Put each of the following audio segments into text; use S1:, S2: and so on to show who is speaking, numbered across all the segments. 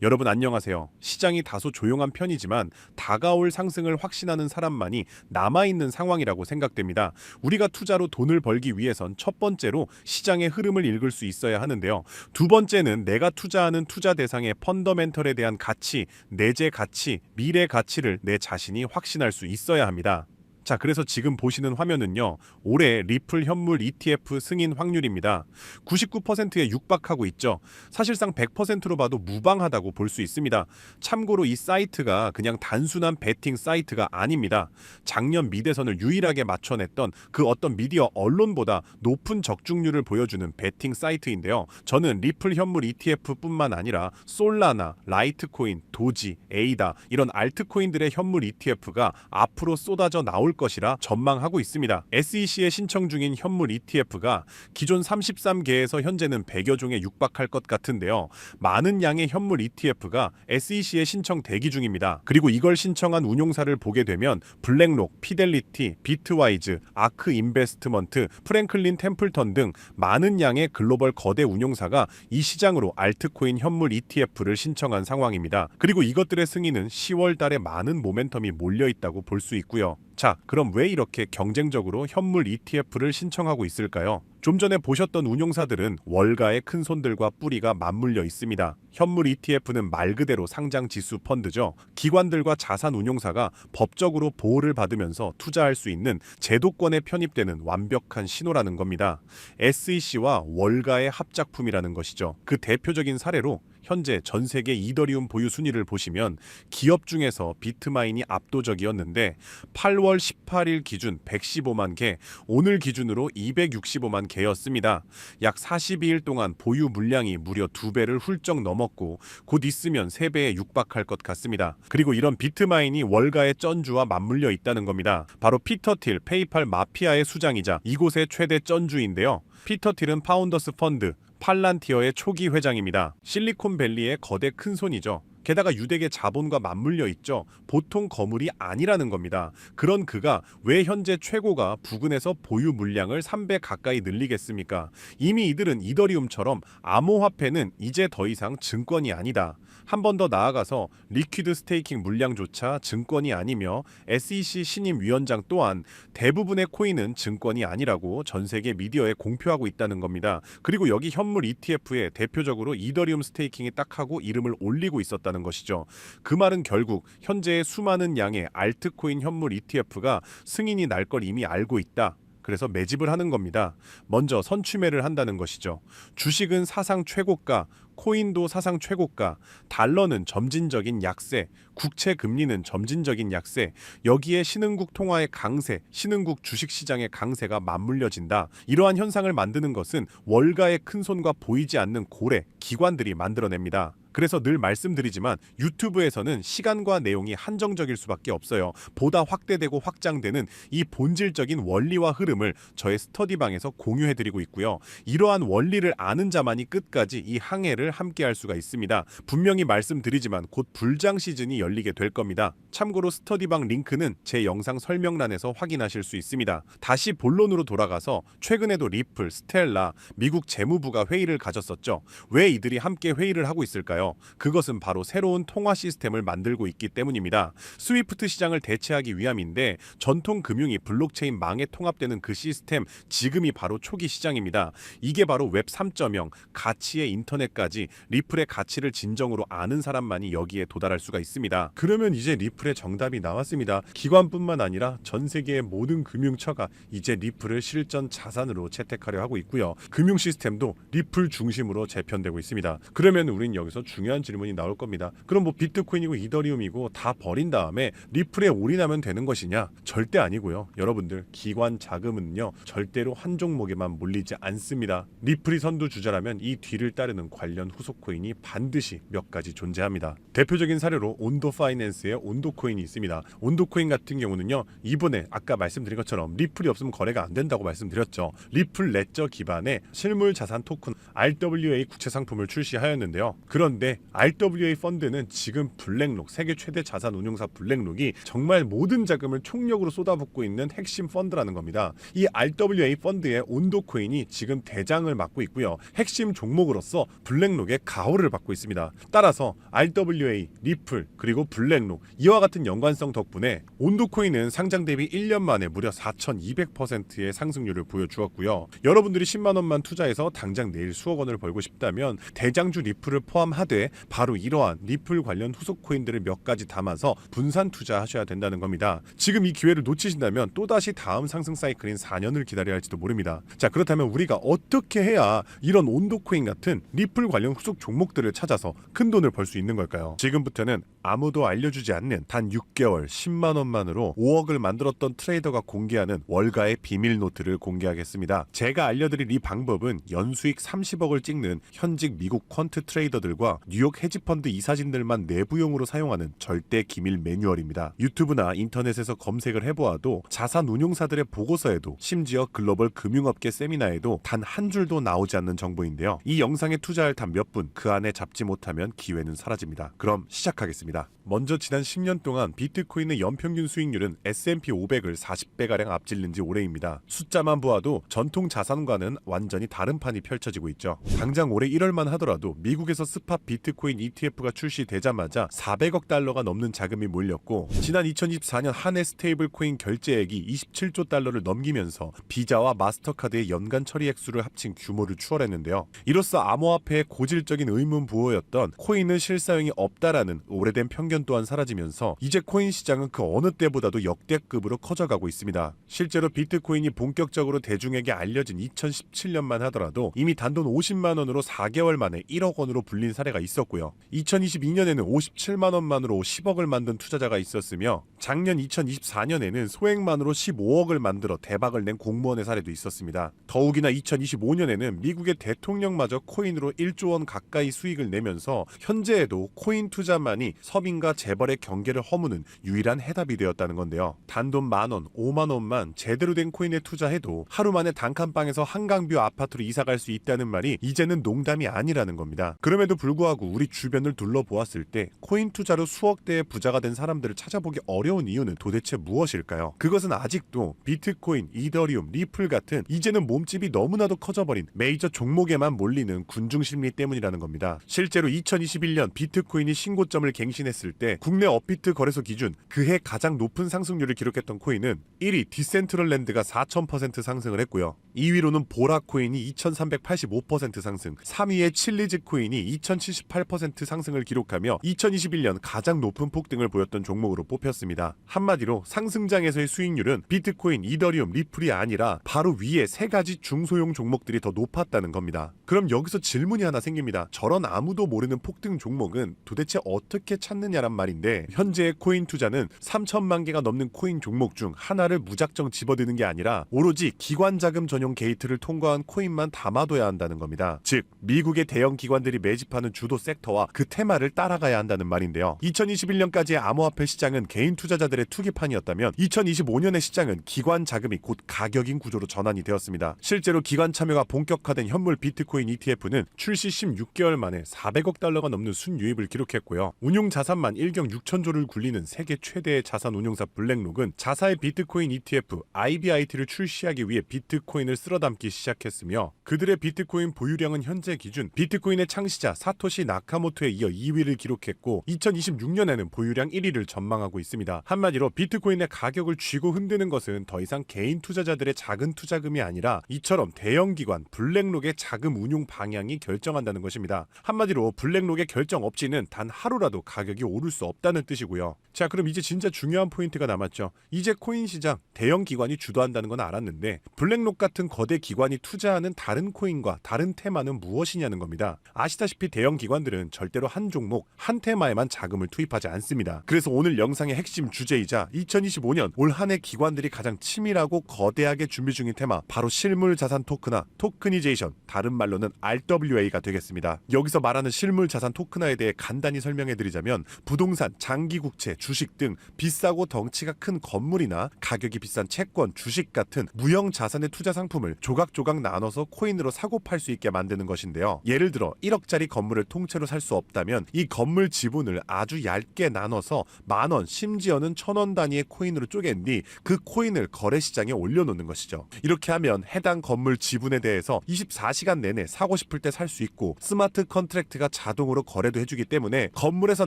S1: 여러분 안녕하세요. 시장이 다소 조용한 편이지만 다가올 상승을 확신하는 사람만이 남아있는 상황이라고 생각됩니다. 우리가 투자로 돈을 벌기 위해선 첫 번째로 시장의 흐름을 읽을 수 있어야 하는데요. 두 번째는 내가 투자하는 투자 대상의 펀더멘털에 대한 가치, 내재 가치, 미래 가치를 내 자신이 확신할 수 있어야 합니다. 자, 그래서 지금 보시는 화면은요, 올해 리플 현물 ETF 승인 확률입니다. 99%에 육박하고 있죠. 사실상 100%로 봐도 무방하다고 볼 수 있습니다. 참고로 이 사이트가 그냥 단순한 베팅 사이트가 아닙니다. 작년 미대선을 유일하게 맞춰냈던 그 어떤 미디어 언론보다 높은 적중률을 보여주는 베팅 사이트인데요. 저는 리플 현물 ETF뿐만 아니라 솔라나, 라이트코인, 도지, 에이다 이런 알트코인들의 현물 ETF가 앞으로 쏟아져 나올 것이라 전망하고 있습니다. SEC에 신청 중인 현물 ETF가 기존 33개에서 현재는 100여 종에 육박할 것 같은데요. 많은 양의 현물 ETF가 SEC에 신청 대기 중입니다. 그리고 이걸 신청한 운용사를 보게 되면 블랙록, 피델리티, 비트와이즈, 아크 인베스트먼트, 프랭클린 템플턴 등 많은 양의 글로벌 거대 운용사가 이 시장으로 알트코인 현물 ETF를 신청한 상황입니다. 그리고 이것들의 승인은 10월 달에 많은 모멘텀이 몰려 있다고 볼 수 있고요. 자, 그럼 왜 이렇게 경쟁적으로 현물 ETF를 신청하고 있을까요? 좀 전에 보셨던 운용사들은 월가의 큰 손들과 뿌리가 맞물려 있습니다. 현물 ETF는 말 그대로 상장 지수 펀드죠. 기관들과 자산 운용사가 법적으로 보호를 받으면서 투자할 수 있는 제도권에 편입되는 완벽한 신호라는 겁니다. SEC와 월가의 합작품이라는 것이죠. 그 대표적인 사례로 현재 전 세계 이더리움 보유 순위를 보시면 기업 중에서 비트마인이 압도적이었는데 8월 18일 기준 115만 개, 오늘 기준으로 265만 개였습니다. 약 42일 동안 보유 물량이 무려 2배를 훌쩍 넘었고 곧 있으면 3배에 육박할 것 같습니다. 그리고 이런 비트마인이 월가의 쩐주와 맞물려 있다는 겁니다. 바로 피터 틸, 페이팔 마피아의 수장이자 이곳의 최대 쩐주인데요. 피터 틸은 파운더스 펀드, 팔란티어의 초기 회장입니다. 실리콘밸리의 거대 큰손이죠. 게다가 유대계 자본과 맞물려 있죠. 보통 거물이 아니라는 겁니다. 그런 그가 왜 현재 최고가 부근에서 보유 물량을 3배 가까이 늘리겠습니까? 이미 이들은 이더리움처럼 암호화폐는 이제 더 이상 증권이 아니다. 한 번 더 나아가서 리퀴드 스테이킹 물량조차 증권이 아니며 SEC 신임 위원장 또한 대부분의 코인은 증권이 아니라고 전 세계 미디어에 공표하고 있다는 겁니다. 그리고 여기 현물 ETF에 대표적으로 이더리움 스테이킹이 딱 하고 이름을 올리고 있었다는 것이죠. 그 말은 결국 현재의 수많은 양의 알트코인 현물 ETF가 승인이 날 걸 이미 알고 있다. 그래서 매집을 하는 겁니다. 먼저 선취매를 한다는 것이죠. 주식은 사상 최고가, 코인도 사상 최고가, 달러는 점진적인 약세, 국채 금리는 점진적인 약세, 여기에 신흥국 통화의 강세, 신흥국 주식시장의 강세가 맞물려진다. 이러한 현상을 만드는 것은 월가의 큰손과 보이지 않는 고래, 기관들이 만들어냅니다. 그래서 늘 말씀드리지만 유튜브에서는 시간과 내용이 한정적일 수밖에 없어요. 보다 확대되고 확장되는 이 본질적인 원리와 흐름을 저의 스터디방에서 공유해드리고 있고요. 이러한 원리를 아는 자만이 끝까지 이 항해를 함께할 수가 있습니다. 분명히 말씀드리지만 곧 불장 시즌이 열리게 될 겁니다. 참고로 스터디방 링크는 제 영상 설명란에서 확인하실 수 있습니다. 다시 본론으로 돌아가서 최근에도 리플, 스텔라, 미국 재무부가 회의를 가졌었죠. 왜 이들이 함께 회의를 하고 있을까요? 그것은 바로 새로운 통화 시스템을 만들고 있기 때문입니다. 스위프트 시장을 대체하기 위함인데 전통 금융이 블록체인 망에 통합되는 그 시스템, 지금이 바로 초기 시장입니다. 이게 바로 웹 3.0, 가치의 인터넷까지 리플의 가치를 진정으로 아는 사람만이 여기에 도달할 수가 있습니다. 그러면 이제 리플의 정답이 나왔습니다. 기관뿐만 아니라 전 세계의 모든 금융처가 이제 리플을 실전 자산으로 채택하려 하고 있고요. 금융 시스템도 리플 중심으로 재편되고 있습니다. 그러면 우린 여기서 중요한 질문이 나올 겁니다. 그럼 뭐 비트코인이고 이더리움이고 다 버린 다음에 리플에 올인하면 되는 것이냐? 절대 아니고요. 여러분들, 기관 자금은요 절대로 한 종목에만 몰리지 않습니다. 리플이 선두주자라면 이 뒤를 따르는 관련 후속 코인이 반드시 몇 가지 존재합니다. 대표적인 사례로 온도 파이낸스의 온도 코인이 있습니다. 온도 코인 같은 경우는요, 이번에 아까 말씀드린 것처럼 리플이 없으면 거래가 안 된다고 말씀드렸죠. 리플 레저 기반의 실물 자산 토큰 RWA 국채 상품을 출시하였는데요. 그런데 그런데 RWA 펀드는 지금 블랙록, 세계 최대 자산 운용사 블랙록이 정말 모든 자금을 총력으로 쏟아붓고 있는 핵심 펀드라는 겁니다. 이 RWA 펀드의 온도 코인이 지금 대장을 맡고 있고요. 핵심 종목으로서 블랙록의 가호를 받고 있습니다. 따라서 RWA, 리플, 그리고 블랙록 이와 같은 연관성 덕분에 온도 코인은 상장 대비 1년 만에 무려 4,200%의 상승률을 보여주었고요. 여러분들이 10만 원만 투자해서 당장 내일 수억 원을 벌고 싶다면 대장주 리플을 포함하되 바로 이러한 리플 관련 후속 코인들을 몇 가지 담아서 분산 투자하셔야 된다는 겁니다. 지금 이 기회를 놓치신다면 또다시 다음 상승 사이클인 4년을 기다려야 할지도 모릅니다. 자, 그렇다면 우리가 어떻게 해야 이런 온도 코인 같은 리플 관련 후속 종목들을 찾아서 큰 돈을 벌 수 있는 걸까요? 지금부터는 아무도 알려주지 않는 단 6개월 10만 원만으로 5억을 만들었던 트레이더가 공개하는 월가의 비밀 노트를 공개하겠습니다. 제가 알려드릴 이 방법은 연수익 30억을 찍는 현직 미국 퀀트 트레이더들과 뉴욕 헤지펀드 이사진들만 내부용으로 사용하는 절대 기밀 매뉴얼입니다. 유튜브나 인터넷에서 검색을 해보아도 자산 운용사들의 보고서에도 심지어 글로벌 금융업계 세미나에도 단 한 줄도 나오지 않는 정보인데요. 이 영상에 투자할 단 몇 분 그 안에 잡지 못하면 기회는 사라집니다. 그럼 시작하겠습니다. 먼저 지난 10년 동안 비트코인의 연평균 수익률은 S&P 500을 40배가량 앞질른 지 오래입니다. 숫자만 보아도 전통 자산과는 완전히 다른 판이 펼쳐지고 있죠. 당장 올해 1월만 하더라도 미국에서 스팟 비트코인 ETF가 출시되자마자 400억 달러가 넘는 자금이 몰렸고 지난 2024년 한 해 스테이블 코인 결제액이 27조 달러를 넘기면서 비자와 마스터카드의 연간 처리 액수를 합친 규모를 추월했는데요. 이로써 암호화폐의 고질적인 의문 부호였던 코인은 실사용이 없다라는 오래된 편견 또한 사라지면서 이제 코인 시장은 그 어느 때보다도 역대급으로 커져가고 있습니다. 실제로 비트코인이 본격적으로 대중에게 알려진 2017년만 하더라도 이미 단돈 50만 원으로 4개월 만에 1억 원으로 불린 사례가 있었고요. 2022년에는 57만 원만으로 10억을 만든 투자자가 있었으며 작년 2024년에는 소액만으로 15억을 만들어 대박을 낸 공무원의 사례도 있었습니다. 더욱이나 2025년에는 미국의 대통령마저 코인으로 1조 원 가까이 수익을 내면서 현재에도 코인 투자만이 서민과 재벌의 경계를 허무는 유일한 해답이 되었다는 건데요. 단돈 만원, 5만 원만 제대로 된 코인에 투자해도 하루 만에 단칸방에서 한강뷰 아파트로 이사갈 수 있다는 말이 이제는 농담이 아니라는 겁니다. 그럼에도 불구하고 우리 주변을 둘러보았을 때 코인 투자로 수억대의 부자가 된 사람들을 찾아보기 어려운 이유는 도대체 무엇일까요? 그것은 아직도 비트코인, 이더리움, 리플 같은 이제는 몸집이 너무나도 커져버린 메이저 종목에만 몰리는 군중심리 때문이라는 겁니다. 실제로 2021년 비트코인이 신고점을 갱신했을 때 국내 업비트 거래소 기준 그해 가장 높은 상승률을 기록했던 코인은 1위 디센트럴랜드가 4000% 상승을 했고요. 2위로는 보라코인이 2385% 상승, 3위의 칠리즈 코인이 2078% 상승을 기록하며 2021년 가장 높은 폭등을 보였던 종목으로 뽑혔습니다. 한마디로 상승장에서의 수익률은 비트코인, 이더리움, 리플이 아니라 바로 위에 세 가지 중소형 종목들이 더 높았다는 겁니다. 그럼 여기서 질문이 하나 생깁니다. 저런 아무도 모르는 폭등 종목은 도대체 어떻게 찾느냐란 말인데 현재의 코인 투자는 3천만 개가 넘는 코인 종목 중 하나를 무작정 집어드는 게 아니라 오로지 기관 자금 전용 게이트를 통과한 코인만 담아둬야 한다는 겁니다. 즉 미국의 대형 기관들이 매집하는 주도 섹터와 그 테마를 따라가야 한다는 말인데요. 2021년까지의 암호화폐 시장은 개인 투자자들의 투기판이었다면 2025년의 시장은 기관 자금이 곧 가격인 구조로 전환이 되었습니다. 실제로 기관 참여가 본격화된 현물 비트코인 ETF는 출시 16개월 만에 400억 달러가 넘는 순유입을 기록했고요. 운용 자산만 1경 6천조를 굴리는 세계 최대의 자산 운용사 블랙록은 자사의 비트코인 ETF IBIT를 출시하기 위해 비트코인을 쓸어담기 시작했으며 그들의 비트코인 보유량은 현재 기준 비트코인의 창시자 사토시 나카모토에 이어 2위를 기록했고 2026년에는 보유량 1위를 전망하고 있습니다. 한마디로 비트코인의 가격을 쥐고 흔드는 것은 더 이상 개인 투자자들의 작은 투자금이 아니라 이처럼 대형 기관 블랙록의 자금 운용 방향이 결정한다는 것입니다. 한마디로 블랙록의 결정 없이는 단 하루라도 가격이 오를 수 없다는 뜻이고요. 자, 그럼 이제 진짜 중요한 포인트가 남았죠. 이제 코인 시장 대형 기관이 주도한다는 건 알았는데 블랙록 같은 거대 기관이 투자하는 다른 코인과 다른 테마는 무엇이냐는 겁니다. 아시다시피 대형 기관들은 절대로 한 종목, 한 테마에만 자금을 투입하지 않습니다. 그래서 오늘 영상의 핵심 주제이자 2025년 올 한 해 기관들이 가장 치밀하고 거대하게 준비 중인 테마 바로 실물 자산 토큰화, 토크니제이션, 다른 말로는 RWA가 되겠습니다. 여기서 말하는 실물 자산 토큰화에 대해 간단히 설명해드리자면 부동산, 장기국채, 주식 등 비싸고 덩치가 큰 건물이나 가격이 비싼 채권, 주식 같은 무형 자산의 투자 상품을 조각조각 나눠서 코인으로 사고 팔 수 있게 만드는 것인데요. 예를 들어 1억짜리 건물을 통째로 살 수 없다면 이 건물 지분을 아주 얇게 나눠서 10,000원, 심지어는 1,000원 단위의 코인으로 쪼갠 뒤 그 코인을 거래시장에 올려놓는 것이죠. 이렇게 하면 해당 건물 지분에 대해서 24시간 내내 사고 싶을 때 살 수 있고 스마트 컨트랙트가 자동으로 거래도 해주기 때문에 건물에서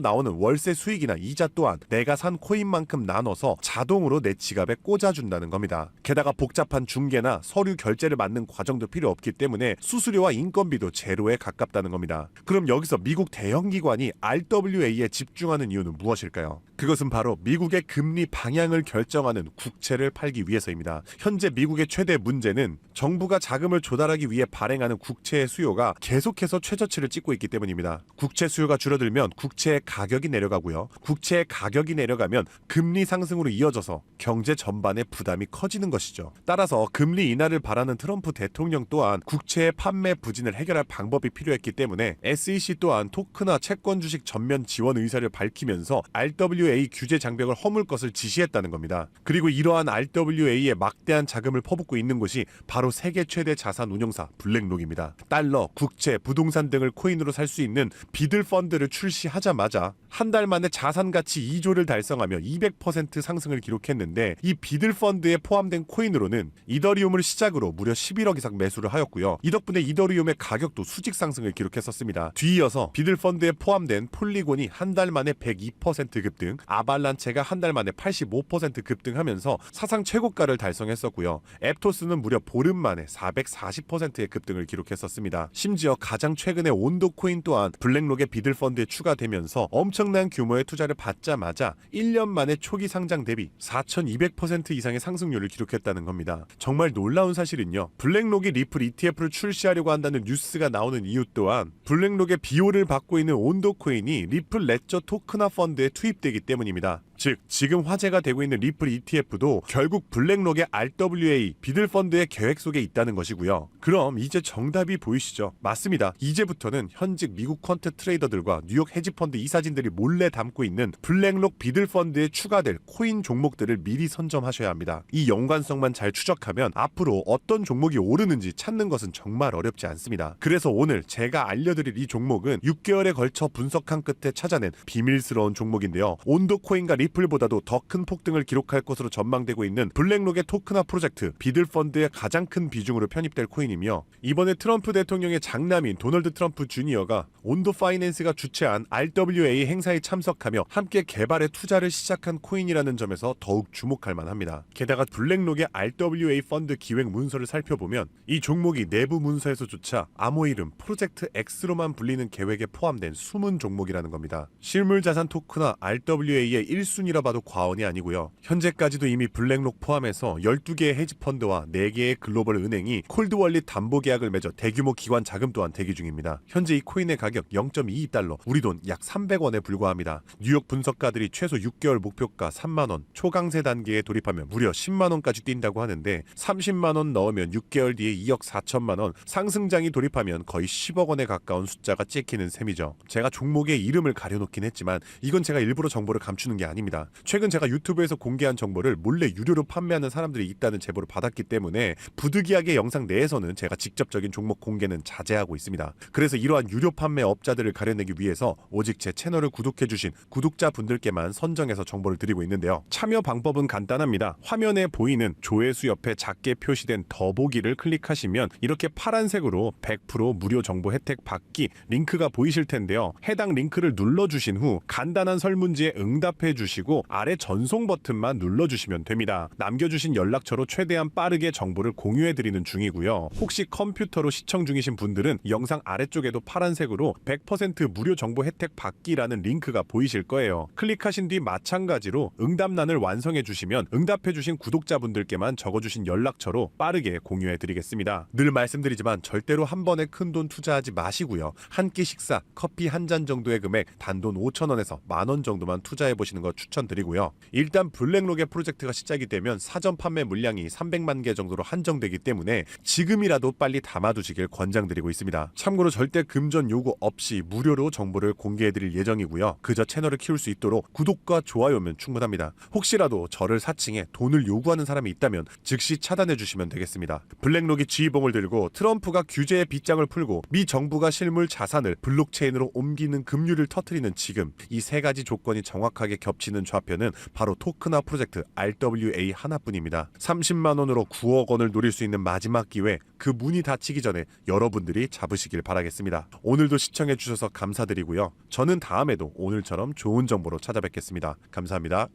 S1: 나오는 월세 수익이나 이자 또한 내가 산 코인만큼 나눠서 자동으로 내 지갑에 꽂아준다는 겁니다. 게다가 복잡한 중개나 서류 결제를 맡는 과정도 필요 없기 때문에 수수료와 인건비도 제로에 가깝다는 겁니다. 그럼 여기서 미국 대형 기관이 RWA에 집중하는 이유는 무엇일까요? 그것은 바로 미국의 금리 방향을 결정하는 국채를 팔기 위해서입니다. 현재 미국의 최대 문제는 정부가 자금을 조달하기 위해 발행하는 국채의 수요가 계속해서 최저치를 찍고 있기 때문입니다. 국채 수요가 줄어들면 국채의 가격이 내려가고요. 국채의 가격이 내려가면 금리 상승으로 이어져서 경제 전반의 부담이 커지는 것이죠. 따라서 금리 인하를 바라는 트럼프 대통령 또한 국채의 판매 부진을 해결할 방법이 필요했기 때문에 SEC 또한 토크나 채권 주식 전면 지원 의사를 밝히면서 RWA 규제 장벽을 허물 것을 지시했다는 겁니다. 그리고 이러한 RWA에 막대한 자금을 퍼붓고 있는 곳이 바로 세계 최대 자산 운용사 블랙록입니다. 달러, 국채, 부동산 등을 코인으로 살 수 있는 비들 펀드를 출시하자마자 한 달 만에 자산 가치 2조를 달성하며 200% 상승을 기록했는데 이 비들 펀드에 포함된 코인으로는 이더리움을 시작으로 무려 11억 이상 매수를 하였고요. 이 덕분에 이더리움의 가격도 수직 상승을 기록했었습니다. 뒤이어서 비들 펀드에 포함된 폴리곤이 한 달 만에 102% 급등, 아발란체가 한 달 만에 85% 급등하면서 사상 최고가를 달성했었고요. 앱토스는 무려 보름 만에 440%의 급등을 기록했었습니다. 심지어 가장 최근에 온도 코인 또한 블랙록의 비들 펀드에 추가되면서 엄청난 규모의 투자를 받자마자 1년 만에 초기 상장 대비 4200% 이상의 상승률을 기록했다는 겁니다. 정말 놀라운 사실은요. 블랙록이 리플 ETF를 출시하려고 한다는 뉴스가 나오는 이유 또한 블랙록의 비호를 받고 있는 온도 코인이 리플 레저 토크나 펀드에 투입되기 때문입니다. 즉 지금 화제가 되고 있는 리플 ETF도 결국 블랙록의 RWA 비들 펀드의 계획 속에 있다는 것이고요. 그럼 이제 정답이 보이시죠? 맞습니다. 이제부터는 현직 미국 퀀트 트레이더들과 뉴욕 헤지펀드 이사진들이 몰래 담고 있는 블랙록 비들 펀드에 추가될 코인 종목들을 미리 선점하셔야 합니다. 이 연관성만 잘 추적하면 앞으로 어떤 종목이 오르는지 찾는 것은 정말 어렵지 않습니다. 그래서 오늘 제가 알려드릴 이 종목은 6개월에 걸쳐 분석한 끝에 찾아낸 비밀스러운 종목인데요. 온도 코인과 리플보다도 더 큰 폭등을 기록할 것으로 전망되고 있는 블랙록의 토크나 프로젝트 비들 펀드의 가장 큰 비중으로 편입될 코인이며 이번에 트럼프 대통령의 장남인 도널드 트럼프 주니어가 온도 파이낸스가 주최한 RWA 행사에 참석하며 함께 개발에 투자를 시작한 코인이라는 점에서 더욱 주목할 만합니다. 게다가 블랙록의 RWA 펀드 기획 문서를 살펴보면 이 종목이 내부 문서에서조차 암호 이름 프로젝트 X로만 불리는 계획에 포함된 숨은 종목이라는 겁니다. 실물자산 토크나 RWA의 1순위라 봐도 과언이 아니고요. 현재까지도 이미 블랙록 포함해서 12개의 헤지펀드와 4개의 글로벌 은행이 콜드월릿 담보 계약을 맺어 대규모 기관 자금 또한 대기 중입니다. 현재 이 코인의 가격 0.22달러, 우리 돈 약 300원에 불과합니다. 뉴욕 분석가들이 최소 6개월 목표가 3만원, 초강세 단계에 돌입하면 무려 10만원까지 뛴다고 하는데 30만원 넣으면 6개월 뒤에 2억 4천만원, 상승장이 돌입하면 거의 10억 원에 가까운 숫자가 찍히는 셈이죠. 제가 종목의 이름을 가려놓긴 했지만 이건 제가 일부러 정보를 감추는 게 아닙니다. 최근 제가 유튜브에서 공개한 정보를 몰래 유료로 판매하는 사람들이 있다는 제보를 받았기 때문에 부득이하게 영상 내에서는 제가 직접적인 종목 공개는 자제하고 있습니다. 그래서 이러한 유료 판매 업자들을 가려내기 위해서 오직 제 채널을 구독해주신 구독자분들께만 선정해서 정보를 드리고 있는데요. 참여 방법은 간단합니다. 화면에 보이는 조회수 옆에 작게 표시된 더보기를 클릭하시면 이렇게 파란색으로 100% 무료 정보 혜택 받기 링크가 보이실 텐데요. 해당 링크를 눌러주신 후 간단한 설문지에 응답해 주시고 아래 전송 버튼만 눌러주시면 됩니다. 남겨주신 연락처로 최대한 빠르게 정보를 공유해드리는 중이고요. 혹시 컴퓨터로 시청 중이신 분들은 영상 아래쪽에도 파란색으로 100% 무료 정보 혜택 받기라는 링크가 보이실 거예요. 클릭하신 뒤 마찬가지로 응답란을 완성해 주시면 응답해 주신 구독자분들께만 적어주신 연락처로 빠르게 공유해 드리겠습니다. 늘 말씀드리지만 절대로 한 번에 큰돈 투자하지 마시고요. 한 끼 식사, 커피 한 잔 정도의 금액 단돈 5,000원에서 만원 정도만 투자해 보시는 것 추천드리고요. 일단 블랙록의 프로젝트가 시작이 되면 사전 판매 물량이 300만 개 정도로 한정되기 때문에 지금이라도 빨리 담아두시길 권장드리고 있습니다. 참고로 절대 금전 요구 없이 무료로 정보를 공개해드릴 예정이고요. 그저 채널을 키울 수 있도록 구독과 좋아요면 충분합니다. 혹시라도 저를 사칭해 돈을 요구하는 사람이 있다면 즉시 차단해주시면 되겠습니다. 블랙록이 지휘봉을 들고 트럼프가 규제의 빗장을 풀고 미 정부가 실물 자산을 블록체인으로 옮기는 급류를 터뜨리는 지금, 이 세 가지 조건이 정확하게 겹치는 좌표는 바로 토크나 프로젝트 RWA 하나뿐입니다. 30만 원으로 9억 원을 노릴 수 있는 마지막 기회, 그 문이 닫히기 전에 여러분들이 잡으시길 바라겠습니다. 오늘도 시청해주셔서 감사드리고요. 저는 다음에도 오늘처럼 좋은 정보로 찾아뵙겠습니다. 감사합니다.